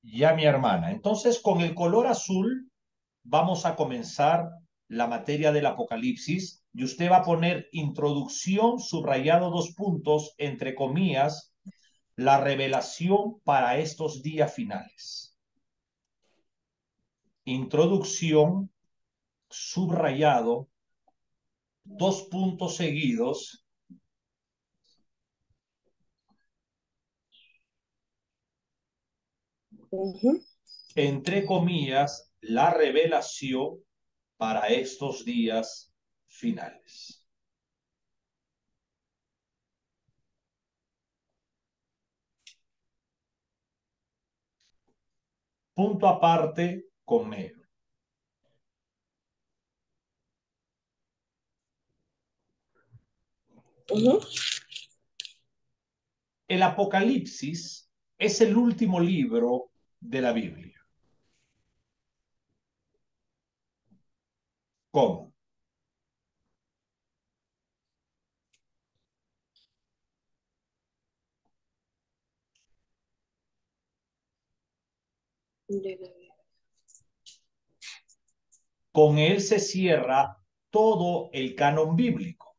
Ya, mi hermana. Entonces, con el color azul vamos a comenzar la materia del Apocalipsis y usted va a poner introducción, subrayado 2 puntos, entre comillas, la revelación para estos días finales. Introducción, subrayado, 2 puntos seguidos, Ujú, entre comillas, la revelación para estos días finales. Punto aparte con negro. ujú. El Apocalipsis es el último libro de la Biblia. ¿Cómo? De la vida. Con él se cierra todo el canon bíblico.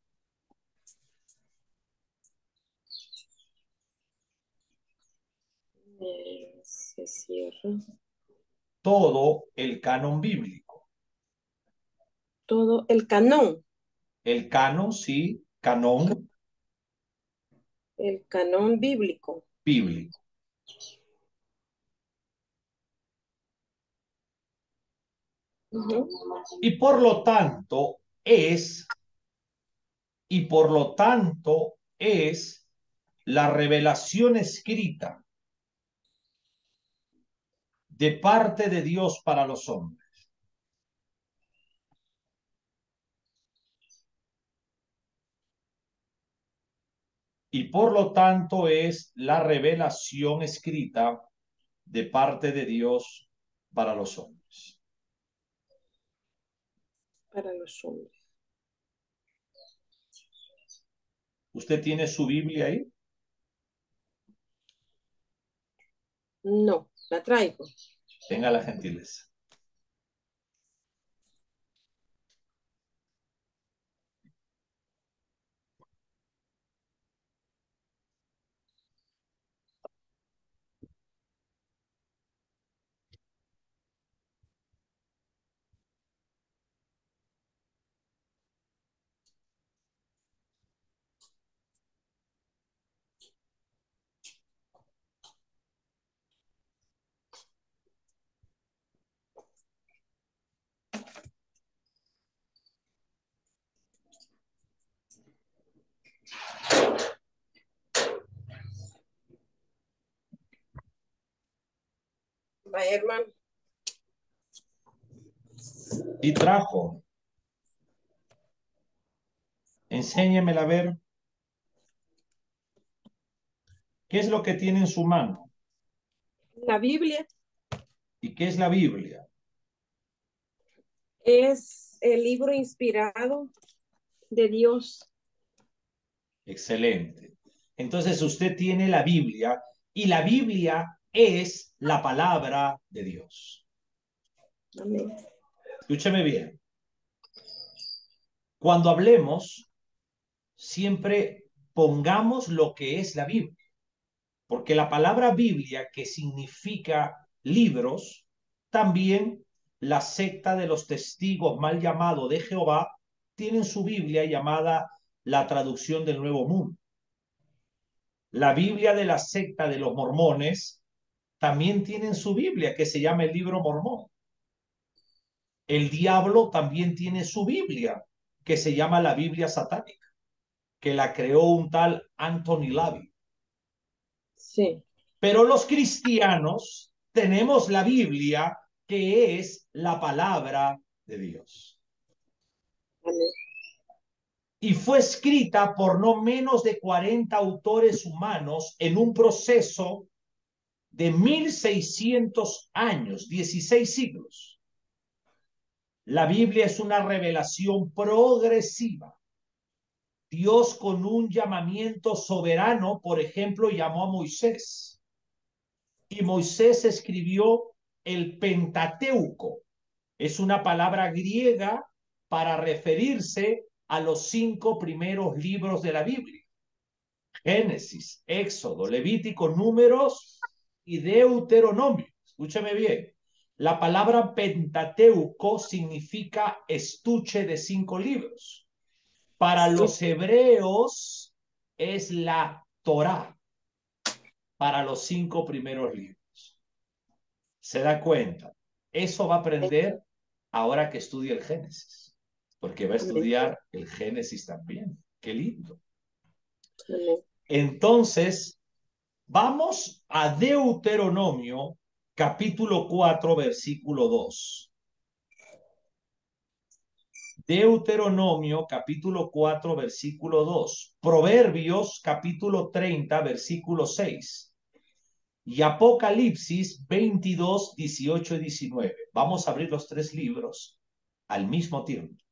Se cierra Todo el canon bíblico. todo el canon, El canon, sí, canon el canon bíblico. bíblico. Ujú. Y por lo tanto es, y por lo tanto es la revelación escrita de parte de Dios para los hombres. Y por lo tanto es la revelación escrita de parte de Dios para los hombres. Para los hombres. ¿Usted tiene su Biblia ahí? No, la traigo. Tenga la gentileza. Va, hermano. Y trajo. Enséñemela a ver. ¿Qué es lo que tiene en su mano? La Biblia ¿Y qué es la Biblia? es el libro inspirado de Dios. Excelente. Entonces usted tiene la Biblia y la Biblia es la palabra de Dios. Amén. Escúcheme bien. Cuando hablemos, siempre pongamos lo que es la Biblia, porque la palabra Biblia, que significa libros, también la secta de los testigos mal llamado de Jehová tienen su Biblia llamada la traducción del Nuevo Mundo. La Biblia de la secta de los mormones también tienen su Biblia que se llama el libro mormón. El diablo también tiene su Biblia que se llama la Biblia satánica, que la creó un tal Anthony LaVey. Sí. Pero los cristianos tenemos la Biblia que es la palabra de Dios. Amén. Y fue escrita por no menos de 40 autores humanos en un proceso de 1600 años, 16 siglos. La Biblia es una revelación progresiva. Dios con un llamamiento soberano, por ejemplo, llamó a Moisés. y Moisés escribió el Pentateuco. Es una palabra griega para referirse a los 5 primeros libros de la Biblia. Génesis, Éxodo, Levítico, Números y Deuteronomio. Escúchame bien. La palabra Pentateuco significa estuche de 5 libros. Para Sí. los hebreos es la Torá, para los 5 primeros libros. ¿Se da cuenta? Eso va a aprender ahora que estudie el Génesis, porque va a Amén. estudiar el Génesis también. Qué lindo. Amén. Entonces, vamos a Deuteronomio, capítulo 4, versículo 2. Deuteronomio, capítulo 4, versículo 2. Proverbios, capítulo 30, versículo 6. Y Apocalipsis 22, 18 y 19. Vamos a abrir los 3 libros al mismo tiempo.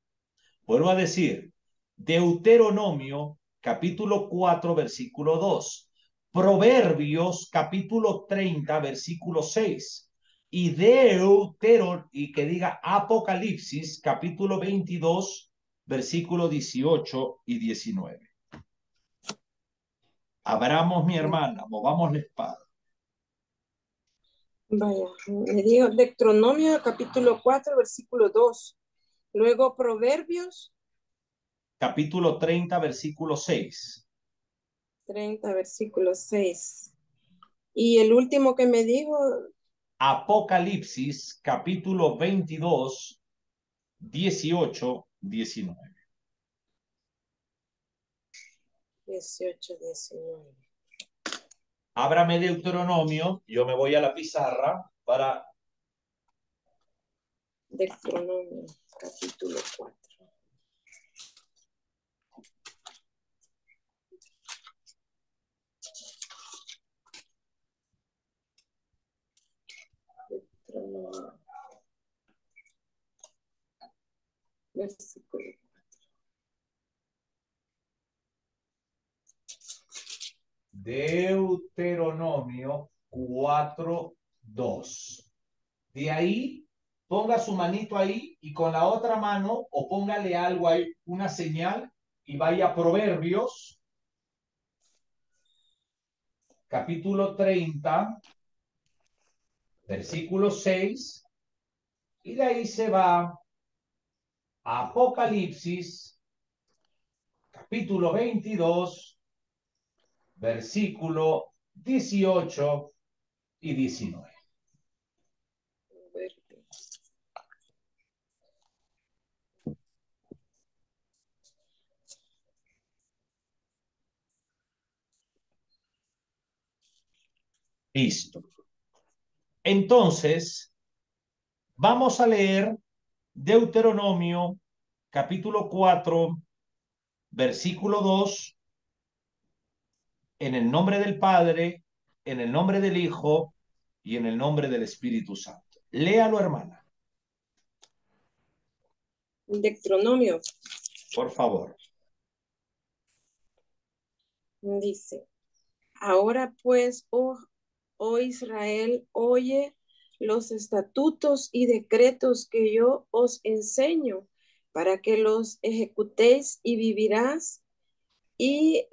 Vuelvo a decir, Deuteronomio, capítulo 4, versículo 2. Proverbios, capítulo 30, versículo 6. Y y que diga Apocalipsis, capítulo 22, versículo 18 y 19. Abramos, mi hermana, movamos la espada. Vaya, me dijo Deuteronomio capítulo 4 versículo 2. Luego Proverbios Capítulo 30, versículo 6. 30 versículo 6. Y el último que me dijo, Apocalipsis, capítulo 22, 18, 19. 18, 19. Ábrame Deuteronomio, yo me voy a la pizarra para... Deuteronomio capítulo 4. Deuteronomio, versículo. Deuteronomio 4, 2. De ahí, ponga su manito ahí y con la otra mano, o póngale algo ahí, una señal, y vaya a Proverbios, capítulo 30, versículo 6, y de ahí se va a Apocalipsis, capítulo 22, versículo 18 y 19. Listo. Entonces, vamos a leer Deuteronomio, capítulo 4, versículo 2, en el nombre del Padre, en el nombre del Hijo y en el nombre del Espíritu Santo. Léalo, hermana, Deuteronomio por favor. dice, ahora pues, oh Israel, oye los estatutos y decretos que yo os enseño para que los ejecutéis y vivirás y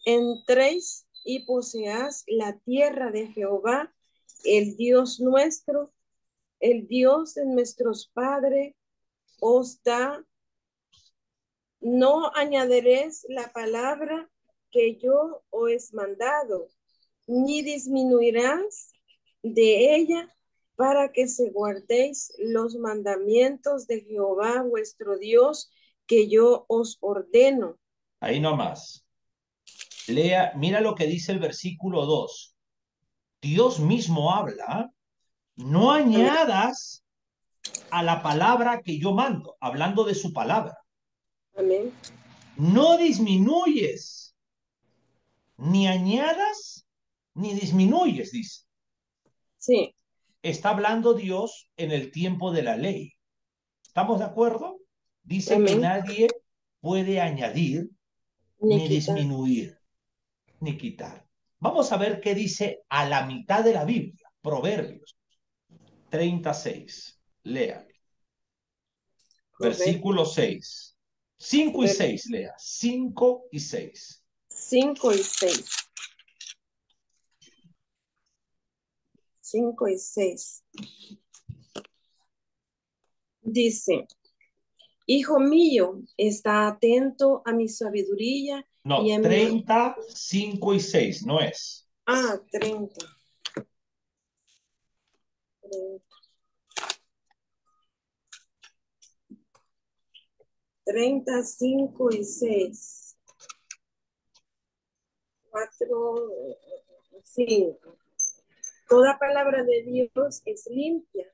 entréis y poseáis la tierra de Jehová, el Dios nuestro, el Dios de nuestros padres, os da. No añadiréis la palabra que yo os he mandado, ni disminuirás de ella, para que se guardéis los mandamientos de Jehová vuestro Dios que yo os ordeno. Ahí nomás. Lea, mira lo que dice el versículo 2. Dios mismo habla, no Amén. añadas a la palabra que yo mando, hablando de su palabra. Amén. No disminuyes, ni añadas, ni disminuyes, dice. Sí. Está hablando Dios en el tiempo de la ley. ¿Estamos de acuerdo? Dice que Amén. nadie puede añadir, Ni ni quitar. disminuir, ni quitar. Vamos a ver qué dice a la mitad de la Biblia, Proverbios 36. Lea, Proverbios, versículo 6. 5 y vers 6, lea, 5 y 6. 5 y 6. 5 y 6. Dice, hijo mío, está atento a mi sabiduría y No, a mi... 30, 5 y 6, no es. 30. 35 y 6. 4, 5. Toda palabra de Dios es limpia.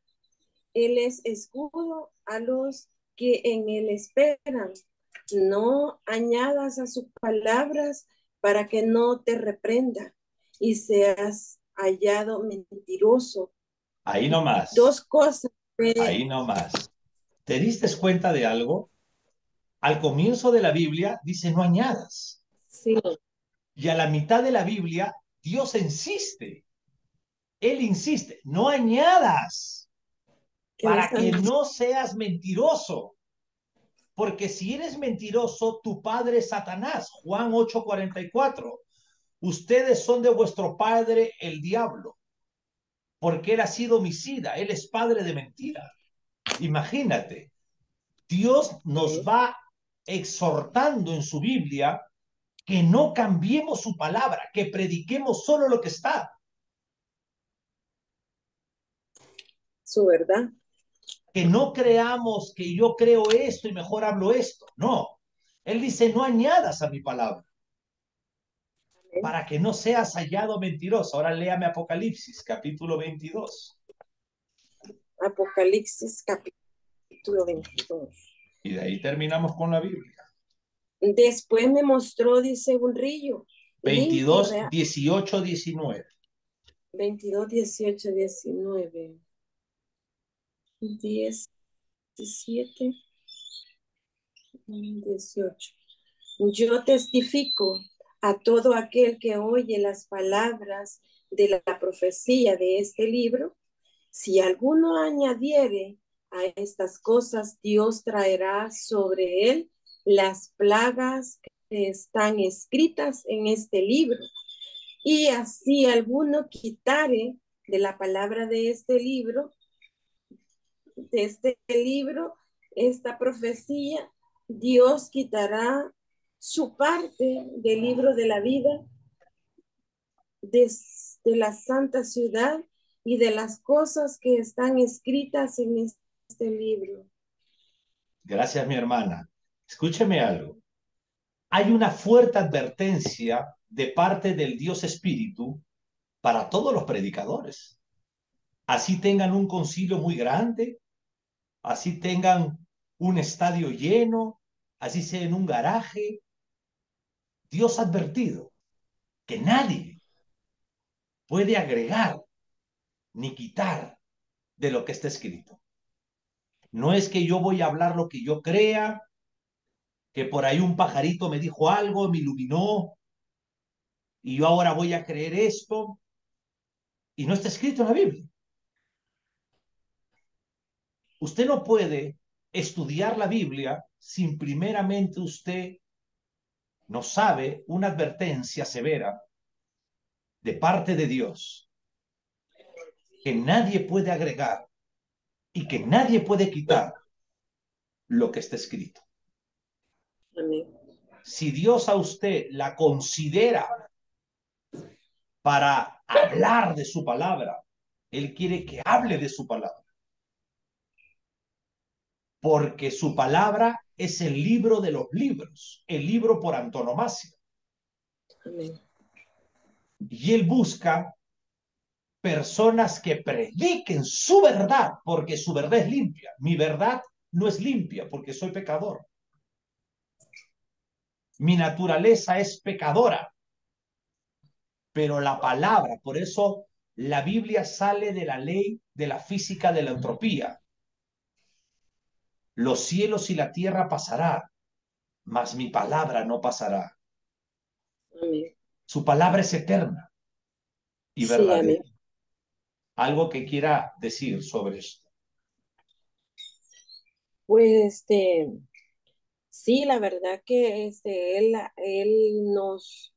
Él es escudo a los que en él esperan. No añadas a sus palabras para que no te reprenda y seas hallado mentiroso. Ahí nomás, Dos cosas. ahí nomás. ¿Te diste cuenta de algo? Al comienzo de la Biblia dice no añadas. Sí, Y a la mitad de la Biblia, Dios insiste. Él insiste, no añadas que no para están. que no seas mentiroso. Porque si eres mentiroso, tu padre es Satanás. Juan 8:44. Ustedes son de vuestro padre el diablo, porque él ha sido homicida, él es padre de mentira. Imagínate, Dios nos va exhortando en su Biblia que no cambiemos su palabra, que prediquemos solo lo que está, Su verdad. que no creamos que yo creo esto y mejor hablo esto. No, él dice, no añadas a mi palabra Amén. para que no seas hallado mentiroso. Ahora léame Apocalipsis, capítulo 22. Apocalipsis capítulo 22. Y de ahí terminamos con la Biblia. Después me mostró, dice, un rillo limpio, 22, real. 18, 19. 22, 18, 19. 10, 17, 18. Yo testifico a todo aquel que oye las palabras de la profecía de este libro. Si alguno añadiere a estas cosas, Dios traerá sobre él las plagas que están escritas en este libro. Y así alguno quitare de la palabra de este libro, esta profecía, Dios quitará su parte del libro de la vida de la santa ciudad y de las cosas que están escritas en este libro. Gracias, mi hermana. Escúcheme algo. Hay una fuerte advertencia de parte del Dios Espíritu para todos los predicadores. Así tengan un concilio muy grande, así tengan un estadio lleno, así sea en un garaje. Dios ha advertido que nadie puede agregar ni quitar de lo que está escrito. No es que yo voy a hablar lo que yo crea, que por ahí un pajarito me dijo algo, me iluminó, y yo ahora voy a creer esto, y no está escrito en la Biblia. Usted no puede estudiar la Biblia sin primeramente usted no sabe una advertencia severa de parte de Dios, que nadie puede agregar y que nadie puede quitar lo que está escrito. Amén. Si Dios a usted la considera para hablar de su palabra, Él quiere que hable de su palabra, porque su palabra es el libro de los libros, el libro por antonomasia. Amén. Y Él busca personas que prediquen su verdad, porque su verdad es limpia. Mi verdad no es limpia porque soy pecador. Mi naturaleza es pecadora, pero la palabra, por eso la Biblia sale de la ley de la física de la entropía. Los cielos y la tierra pasará, mas mi palabra no pasará. Amén. Su palabra es eterna. y Sí, amén. verdadero. Algo que quiera decir sobre esto. Pues sí, la verdad que él nos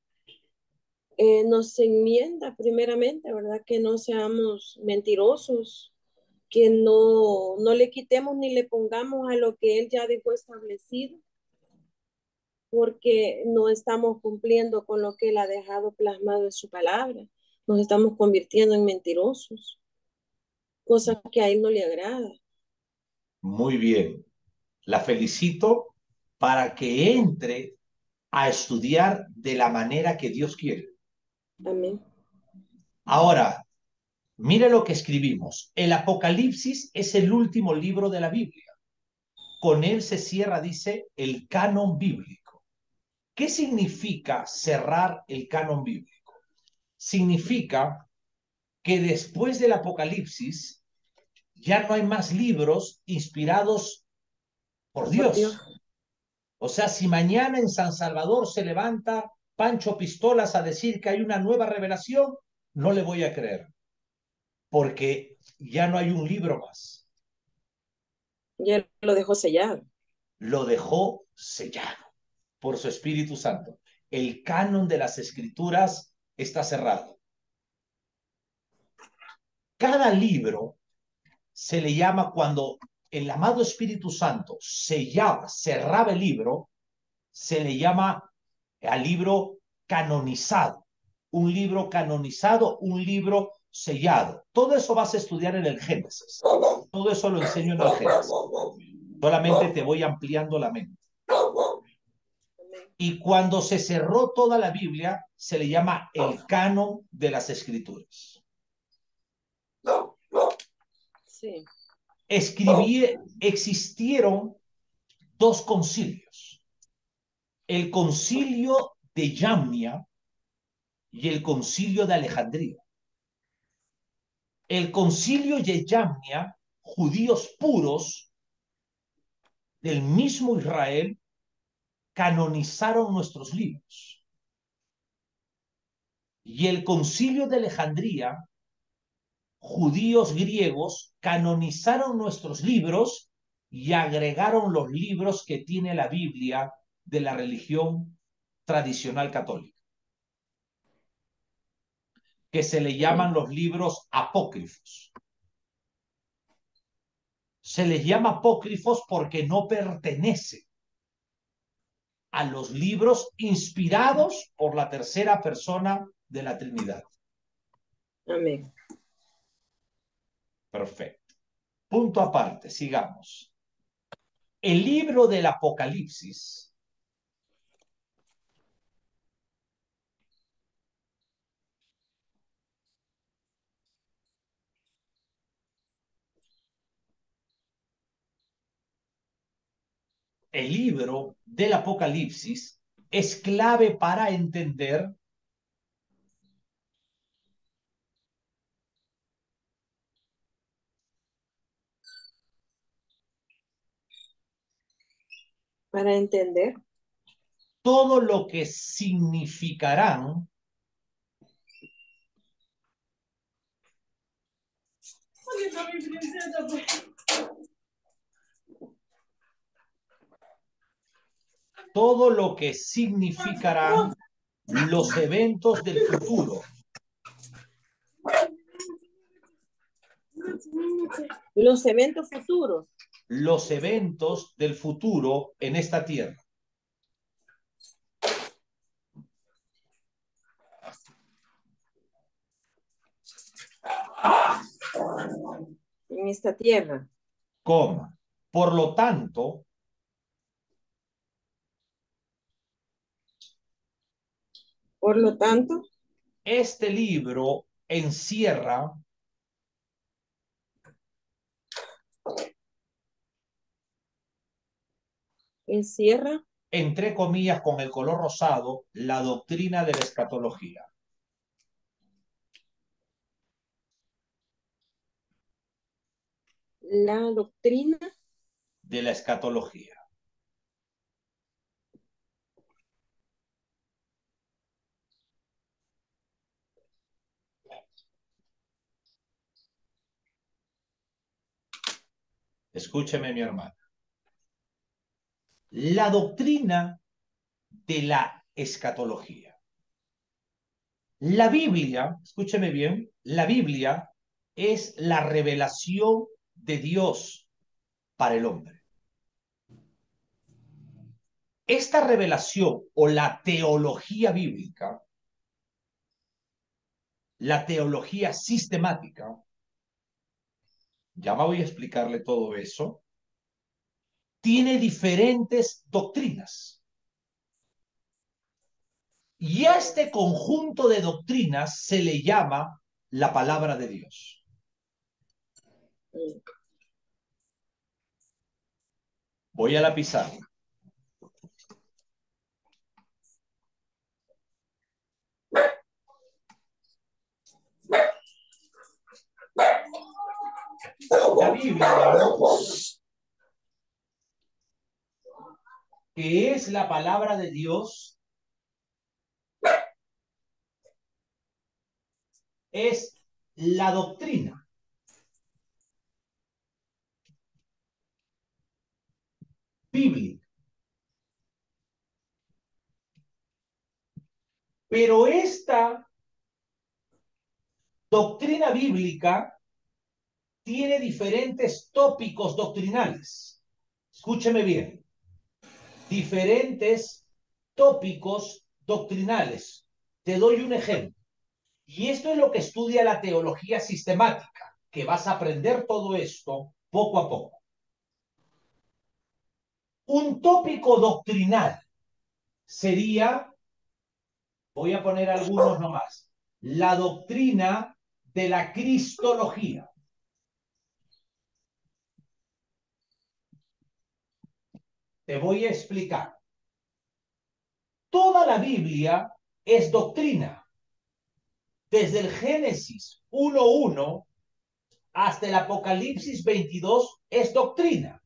enmienda primeramente, ¿verdad? Que no seamos mentirosos, que no le quitemos ni le pongamos a lo que él ya dejó establecido, porque no estamos cumpliendo con lo que él ha dejado plasmado en su palabra. Nos estamos convirtiendo en mentirosos, cosa que a él no le agrada. Muy bien. La felicito para que entre a estudiar de la manera que Dios quiere. Amén. Ahora, mire lo que escribimos. El Apocalipsis es el último libro de la Biblia. Con él se cierra, dice, el canon bíblico. ¿Qué significa cerrar el canon bíblico? Significa que después del Apocalipsis ya no hay más libros inspirados por Por Dios. Dios. O sea, si mañana en San Salvador se levanta Pancho Pistolas a decir que hay una nueva revelación, no le voy a creer, porque ya no hay un libro más. Ya lo dejó sellado. Lo dejó sellado por su Espíritu Santo. El canon de las Escrituras está cerrado. Cada libro se le llama cuando el amado Espíritu Santo sellaba, cerraba el libro, se le llama al libro canonizado. Un libro canonizado, un libro sellado. Todo eso vas a estudiar en el Génesis. Todo eso lo enseño en el Génesis. Solamente te voy ampliando la mente. Y cuando se cerró toda la Biblia, se le llama el canon de las Escrituras. Sí. Existieron dos concilios. El concilio de Yamnia y el concilio de Alejandría. El concilio de Yamnia, judíos puros del mismo Israel, canonizaron nuestros libros. Y el concilio de Alejandría, judíos griegos, canonizaron nuestros libros y agregaron los libros que tiene la Biblia de la religión tradicional católica, que se le llaman los libros apócrifos. Se les llama apócrifos porque no pertenecen a los libros inspirados por la tercera persona de la Trinidad. Amén. Perfecto. Punto aparte, sigamos. El libro del Apocalipsis el libro del Apocalipsis es clave para entender Para entender. todo lo que significarán todo lo que significarán los eventos del futuro, Los eventos futuros. los eventos del futuro en esta tierra. En esta tierra. Coma. Por lo tanto, Por lo tanto, este libro encierra, encierra entre comillas, con el color rosado, la doctrina de la escatología. la doctrina De la escatología. Escúcheme, mi hermano. La doctrina de la escatología. La Biblia, escúcheme bien, la Biblia es la revelación de Dios para el hombre. Esta revelación o la teología bíblica, la teología sistemática, ya voy a explicarle todo eso, tiene diferentes doctrinas. Y a este conjunto de doctrinas se le llama la palabra de Dios. Voy a la pizarra. La Biblia, que es la palabra de Dios, es la doctrina bíblica. Pero esta doctrina bíblica tiene diferentes tópicos doctrinales. Escúcheme bien. Diferentes tópicos doctrinales. Te doy un ejemplo. Y esto es lo que estudia la teología sistemática, que vas a aprender todo esto poco a poco. Un tópico doctrinal sería, voy a poner algunos nomás, la doctrina de la cristología. Te voy a explicar. Toda la Biblia es doctrina. Desde el Génesis 1:1 hasta el Apocalipsis 22 es doctrina.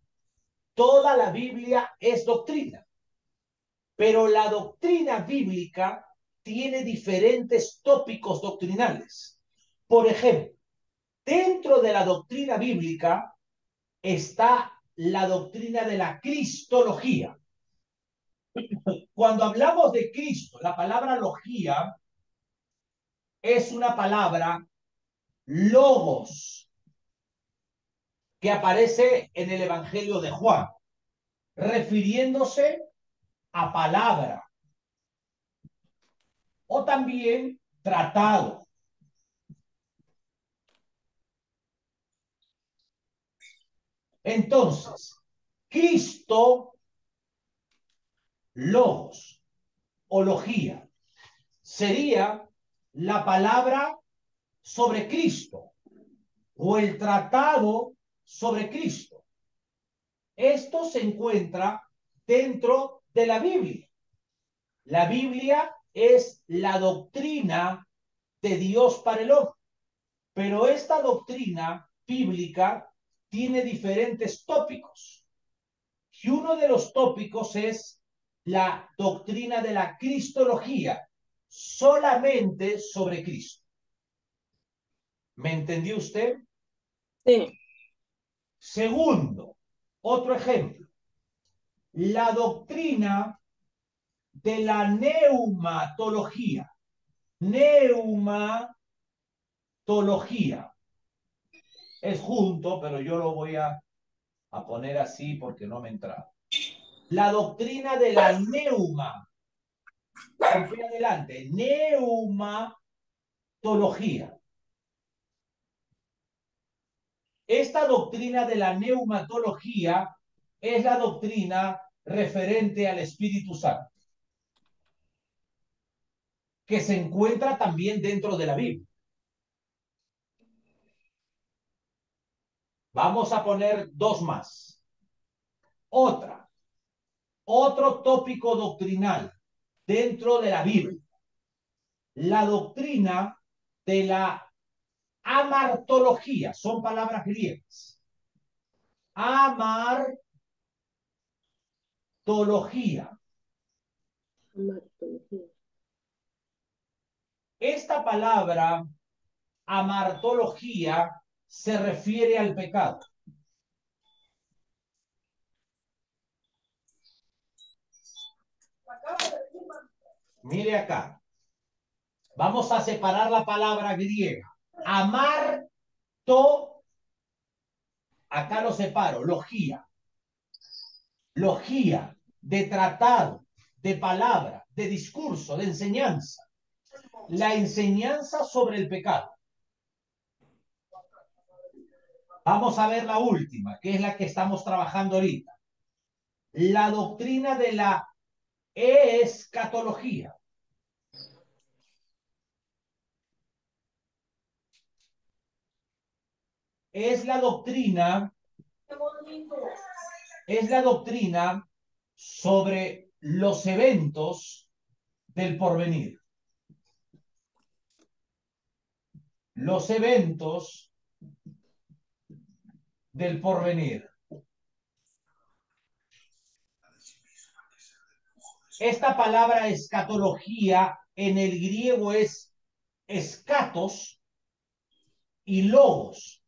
Toda la Biblia es doctrina. Pero la doctrina bíblica tiene diferentes tópicos doctrinales. Por ejemplo, dentro de la doctrina bíblica está la doctrina de la cristología. Cuando hablamos de Cristo, la palabra logía es una palabra logos que aparece en el Evangelio de Juan, refiriéndose a palabra o también tratado. Entonces, Cristo, logos o logía, sería la palabra sobre Cristo o el tratado sobre Cristo. Esto se encuentra dentro de la Biblia. La Biblia es la doctrina de Dios para el hombre, pero esta doctrina bíblica tiene diferentes tópicos. Y uno de los tópicos es la doctrina de la cristología, solamente sobre Cristo. ¿Me entendió usted? Sí. Segundo, otro ejemplo, la doctrina de la neumatología. Neumatología. Es junto, pero yo lo voy a poner así porque no me entra. La doctrina de la neuma. Con P adelante. Neumatología. Esta doctrina de la neumatología es la doctrina referente al Espíritu Santo, que se encuentra también dentro de la Biblia. Vamos a poner dos más. Otro tópico doctrinal dentro de la Biblia. La doctrina de la amartología. Son palabras griegas. Amartología. Esta palabra amartología se refiere al pecado. Mire acá. Vamos a separar la palabra griega. Amar, acá lo separo, logía. Logía, de tratado, de palabra, de discurso, de enseñanza. La enseñanza sobre el pecado. Vamos a ver la última, que es la que estamos trabajando ahorita. La doctrina de la escatología. Es la doctrina sobre los eventos del porvenir. Los eventos del porvenir. Esta palabra escatología en el griego es escatos y logos,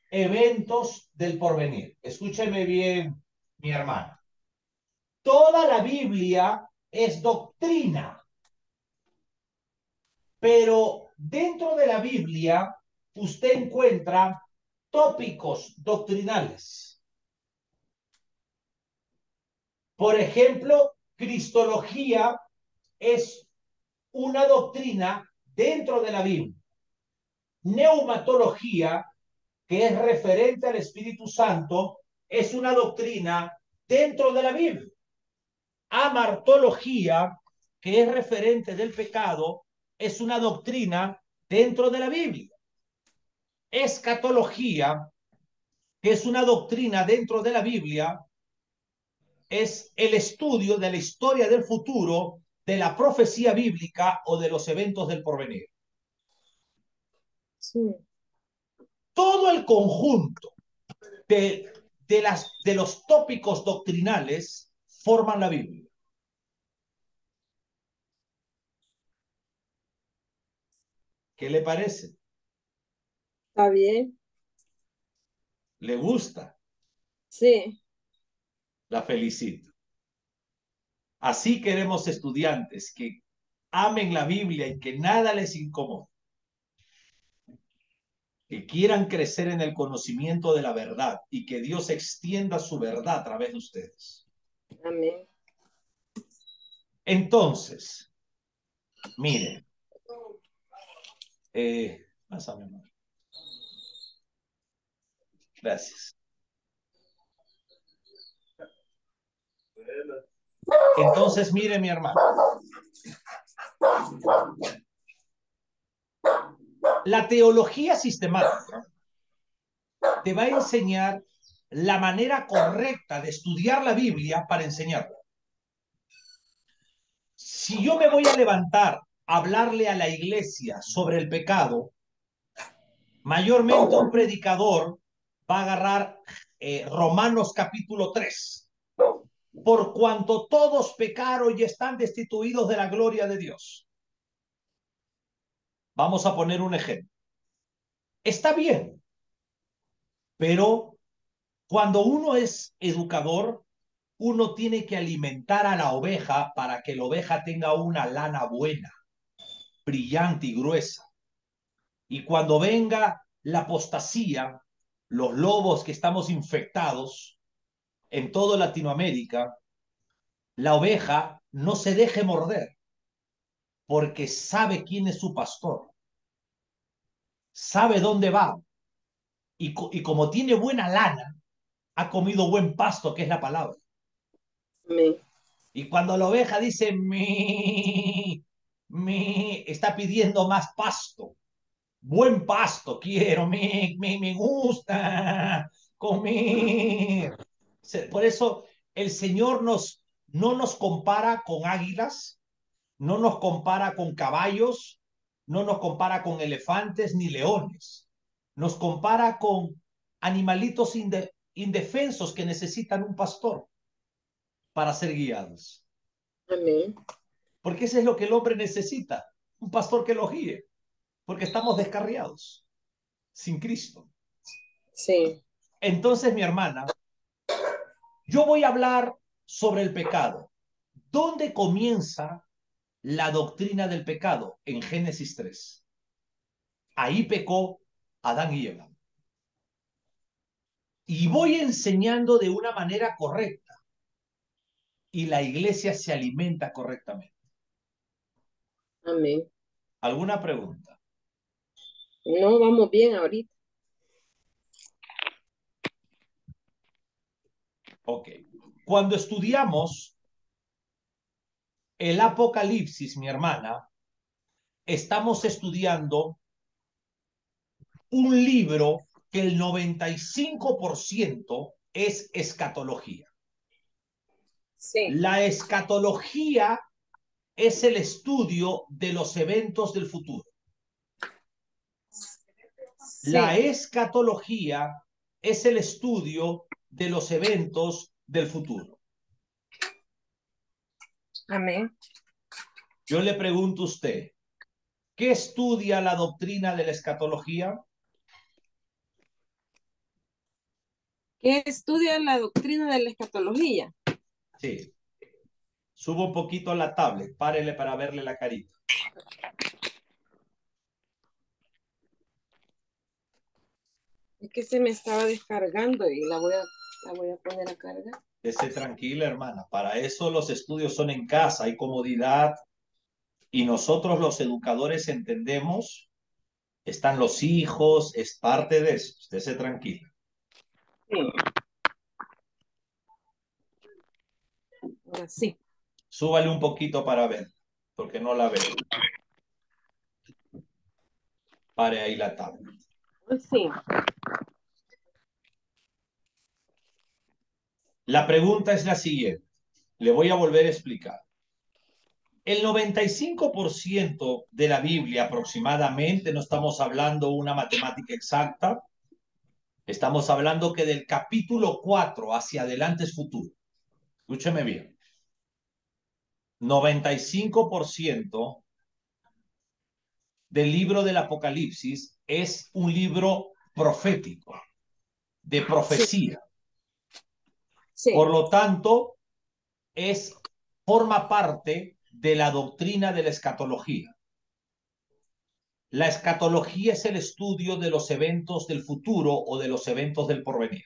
eventos del porvenir. Escúcheme bien, mi hermana. Toda la Biblia es doctrina, pero dentro de la Biblia usted encuentra tópicos doctrinales. Por ejemplo, cristología es una doctrina dentro de la Biblia. Neumatología, que es referente al Espíritu Santo, es una doctrina dentro de la Biblia. Amartología, que es referente del pecado, es una doctrina dentro de la Biblia. Escatología, que es una doctrina dentro de la Biblia, es el estudio de la historia del futuro, de la profecía bíblica o de los eventos del porvenir. Sí, Todo el conjunto de los tópicos doctrinales forman la Biblia. ¿Qué le parece? está bien. ¿Le gusta? Sí, La felicito. Así queremos estudiantes que amen la Biblia y que nada les incomode, que quieran crecer en el conocimiento de la verdad y que Dios extienda su verdad a través de ustedes. amén. Entonces, mire, pásame, amor. Gracias. Entonces, mire, mi hermano, la teología sistemática te va a enseñar la manera correcta de estudiar la Biblia para enseñarla. Si yo me voy a levantar a hablarle a la iglesia sobre el pecado, mayormente un predicador va a agarrar Romanos capítulo 3. Por cuanto todos pecaron y están destituidos de la gloria de Dios. Vamos a poner un ejemplo. Está bien, pero cuando uno es educador, uno tiene que alimentar a la oveja para que la oveja tenga una lana buena, brillante y gruesa. Y cuando venga la apostasía, los lobos que estamos infectados en toda Latinoamérica, la oveja no se deje morder porque sabe quién es su pastor, sabe dónde va y como tiene buena lana, ha comido buen pasto, que es la palabra. Amén. Y cuando la oveja dice está pidiendo más pasto. Buen pasto quiero, me gusta comer. Por eso el Señor no nos compara con águilas, no nos compara con caballos, no nos compara con elefantes ni leones. Nos compara con animalitos indefensos que necesitan un pastor para ser guiados. Amén. Porque eso es lo que el hombre necesita, un pastor que lo guíe, porque estamos descarriados, sin Cristo. Sí, Entonces, mi hermana, yo voy a hablar sobre el pecado. ¿Dónde comienza la doctrina del pecado? En Génesis 3. Ahí pecó Adán y Eva. Y voy enseñando de una manera correcta y la iglesia se alimenta correctamente. Amén. ¿Alguna pregunta? No, vamos bien ahorita. Ok. Cuando estudiamos el Apocalipsis, mi hermana, estamos estudiando un libro que el 95% es escatología. Sí, La escatología es el estudio de los eventos del futuro. La sí, escatología es el estudio de los eventos del futuro. amén. Yo le pregunto a usted, ¿qué estudia la doctrina de la escatología? ¿Qué estudia la doctrina de la escatología? Sí. Subo un poquito a la tablet, párele para verle la carita. Es que se me estaba descargando y la voy a poner a cargar. Esté tranquila, hermana. Para eso los estudios son en casa, hay comodidad y nosotros los educadores entendemos, están los hijos, es parte de eso. Esté tranquila. Sí, ahora sí. Súbale un poquito para ver, porque no la veo. Pare ahí la tablet. Sí, La pregunta es la siguiente. Le voy a volver a explicar. El 95% de la Biblia aproximadamente, no estamos hablando una matemática exacta, estamos hablando que del capítulo 4 hacia adelante es futuro. Escúcheme bien. 95% del libro del Apocalipsis es un libro profético, de sí, profecía. sí, Por lo tanto, forma parte de la doctrina de la escatología. La escatología es el estudio de los eventos del futuro o de los eventos del porvenir.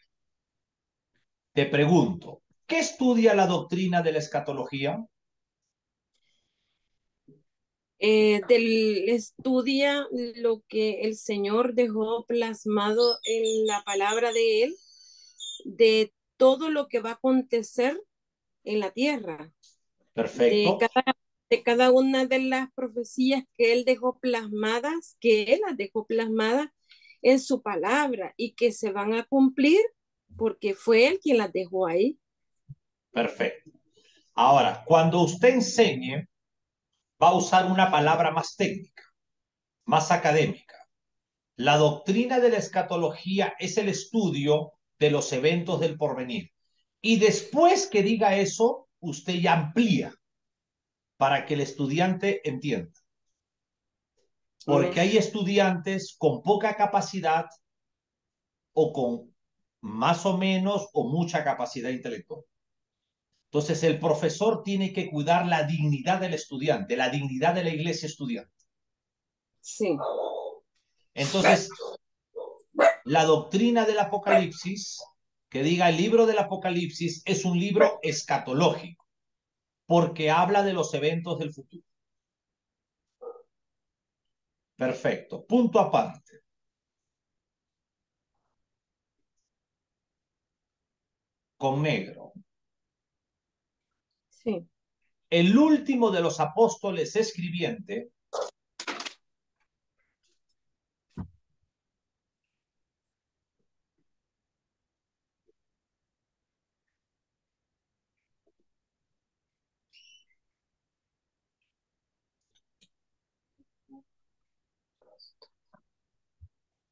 Te pregunto, ¿qué estudia la doctrina de la escatología? estudia lo que el Señor dejó plasmado en la palabra de Él, de todo lo que va a acontecer en la tierra, de Perfecto, cada, de cada una de las profecías que Él dejó plasmadas, que Él las dejó plasmadas en su palabra y que se van a cumplir porque fue Él quien las dejó ahí. perfecto. Ahora, cuando usted enseñe, va a usar una palabra más técnica, más académica. La doctrina de la escatología es el estudio de los eventos del porvenir. Y después que diga eso, usted ya amplía para que el estudiante entienda. Amén. Porque hay estudiantes con poca capacidad o con más o menos o mucha capacidad intelectual. Entonces el profesor tiene que cuidar la dignidad del estudiante, la dignidad de la iglesia estudiante. Sí, Entonces, la doctrina del Apocalipsis, que diga el libro del Apocalipsis, es un libro escatológico, porque habla de los eventos del futuro. Perfecto. Punto aparte. Con negro. sí. El último de los apóstoles escribiente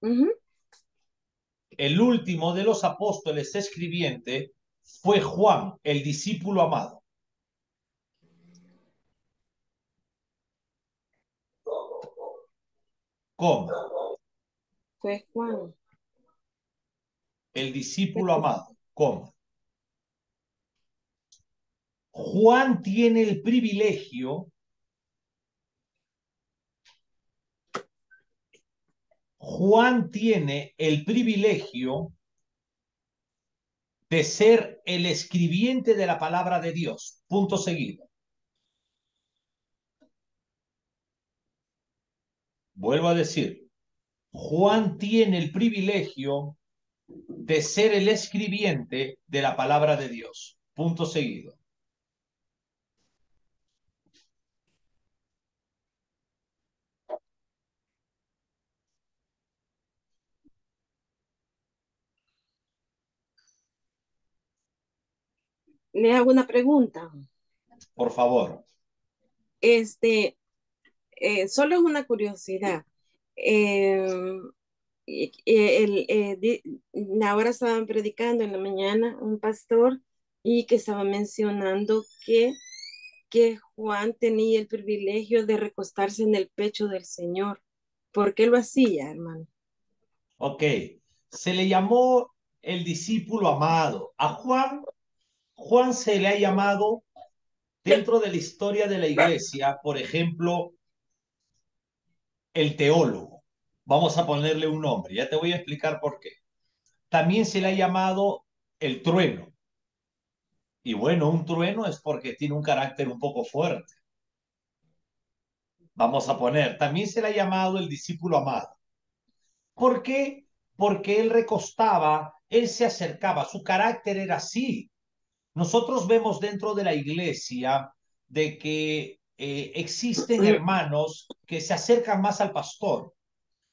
Ujú. el último de los apóstoles escribiente fue Juan, el discípulo amado. ¿Cómo? Fue Juan. El discípulo amado. ¿Cómo? Juan tiene el privilegio, Juan tiene el privilegio de ser el escribiente de la palabra de Dios. Punto seguido. Vuelvo a decir, Juan tiene el privilegio de ser el escribiente de la palabra de Dios. Punto seguido. Le hago una pregunta. Por favor. Este, Solo es una curiosidad. Eh, Ahora estaban predicando en la mañana un pastor y que estaba mencionando que Juan tenía el privilegio de recostarse en el pecho del Señor. ¿Por qué lo hacía, hermano? Ok. Se le llamó el discípulo amado. A Juan se le ha llamado dentro de la historia de la iglesia, por ejemplo, el teólogo. Vamos a ponerle un nombre. Ya te voy a explicar por qué. También se le ha llamado el trueno. Y bueno, un trueno es porque tiene un carácter un poco fuerte. Vamos a poner, también se le ha llamado el discípulo amado. ¿Por qué? Porque él recostaba, él se acercaba, su carácter era así. Nosotros vemos dentro de la iglesia de que existen hermanos que se acercan más al pastor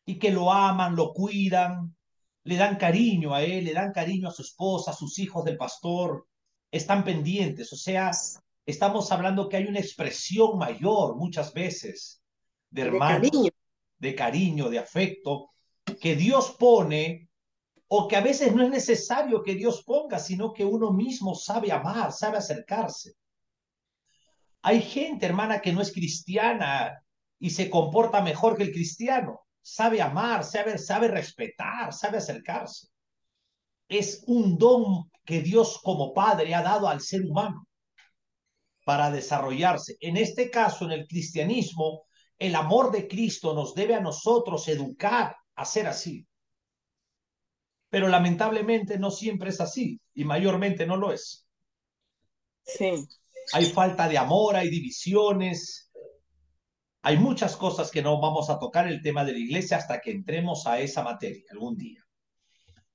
y que lo aman, lo cuidan, le dan cariño a él, le dan cariño a su esposa, a sus hijos del pastor, están pendientes. O sea, estamos hablando que hay una expresión mayor muchas veces de De cariño. hermanos, de cariño, de afecto, que Dios pone o que a veces no es necesario que Dios ponga, sino que uno mismo sabe amar, sabe acercarse. Hay gente, hermana, que no es cristiana y se comporta mejor que el cristiano. Sabe amar, sabe respetar, sabe acercarse. Es un don que Dios como Padre ha dado al ser humano para desarrollarse. En este caso, en el cristianismo, el amor de Cristo nos debe a nosotros educar a ser así. Pero lamentablemente no siempre es así y mayormente no lo es. Sí, Hay falta de amor, hay divisiones, hay muchas cosas que no vamos a tocar el tema de la iglesia hasta que entremos a esa materia algún día.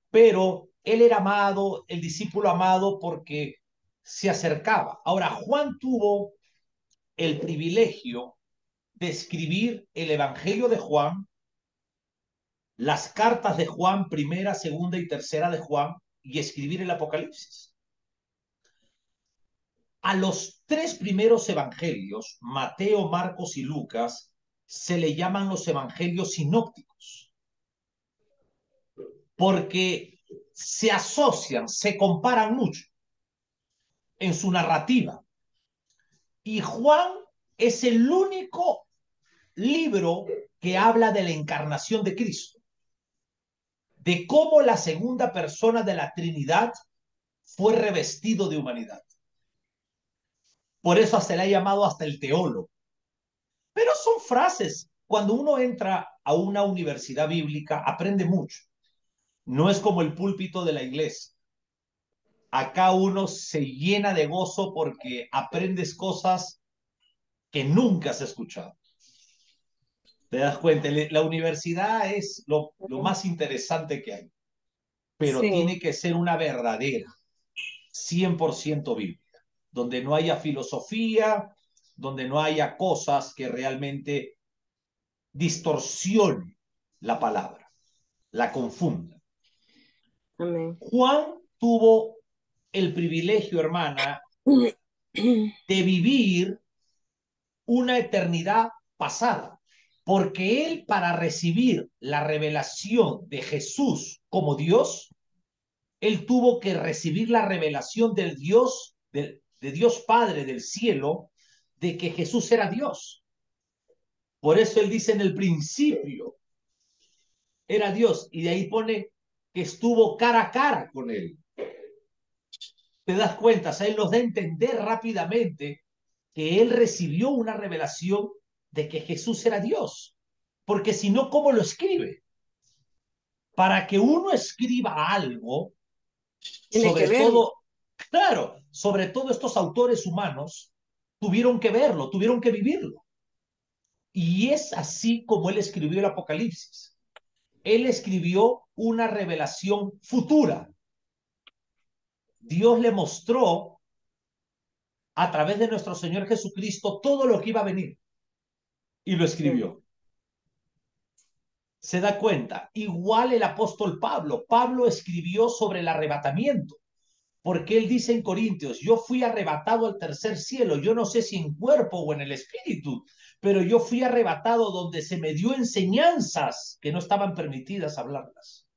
Pero él era amado, el discípulo amado, porque se acercaba. Ahora, Juan tuvo el privilegio de escribir el Evangelio de Juan, las cartas de Juan, primera, segunda y tercera de Juan, y escribir el Apocalipsis. A los tres primeros evangelios, Mateo, Marcos y Lucas, se le llaman los evangelios sinópticos, porque se asocian, se comparan mucho en su narrativa. Y Juan es el único libro que habla de la encarnación de Cristo, de cómo la segunda persona de la Trinidad fue revestido de humanidad. Por eso se le ha llamado hasta el teólogo. Pero son frases. Cuando uno entra a una universidad bíblica, aprende mucho. No es como el púlpito de la iglesia. Acá uno se llena de gozo porque aprendes cosas que nunca has escuchado. Te das cuenta, la universidad es lo más interesante que hay, pero sí, tiene que ser una verdadera, 100% bíblica, donde no haya filosofía, donde no haya cosas que realmente distorsionen la palabra, la confunda. amén. Juan tuvo el privilegio, hermana, de vivir una eternidad pasada, porque él para recibir la revelación de Jesús como Dios, él tuvo que recibir la revelación del Dios, de Dios Padre del cielo, de que Jesús era Dios. Por eso él dice en el principio era Dios, y de ahí pone que estuvo cara a cara con él. te das cuenta, o sea, él nos da a entender rápidamente que él recibió una revelación de que Jesús era Dios. Porque si no, ¿cómo lo escribe? Para que uno escriba algo, Tiene que sobre verlo. todo, claro, sobre todo estos autores humanos tuvieron que verlo, tuvieron que vivirlo. Y es así como él escribió el Apocalipsis. Él escribió una revelación futura. Dios le mostró a través de nuestro Señor Jesucristo todo lo que iba a venir y lo Sí, escribió. Se da cuenta. Igual el apóstol Pablo. Pablo escribió sobre el arrebatamiento, porque él dice en Corintios, yo fui arrebatado al tercer cielo, yo no sé si en cuerpo o en el espíritu, pero yo fui arrebatado donde se me dio enseñanzas que no estaban permitidas hablarlas.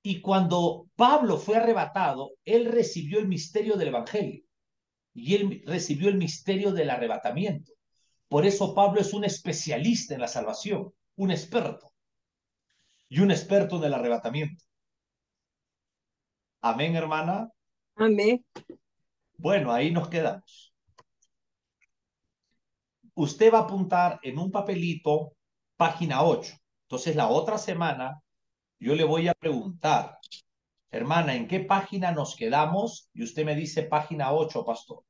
Y cuando Pablo fue arrebatado, él recibió el misterio del Evangelio y él recibió el misterio del arrebatamiento. Por eso Pablo es un especialista en la salvación, un experto y un experto en el arrebatamiento. Amén, hermana. amén. Bueno, ahí nos quedamos. Usted va a apuntar en un papelito página 8. Entonces, la otra semana yo le voy a preguntar, hermana, ¿en qué página nos quedamos? Y usted me dice página 8, pastor.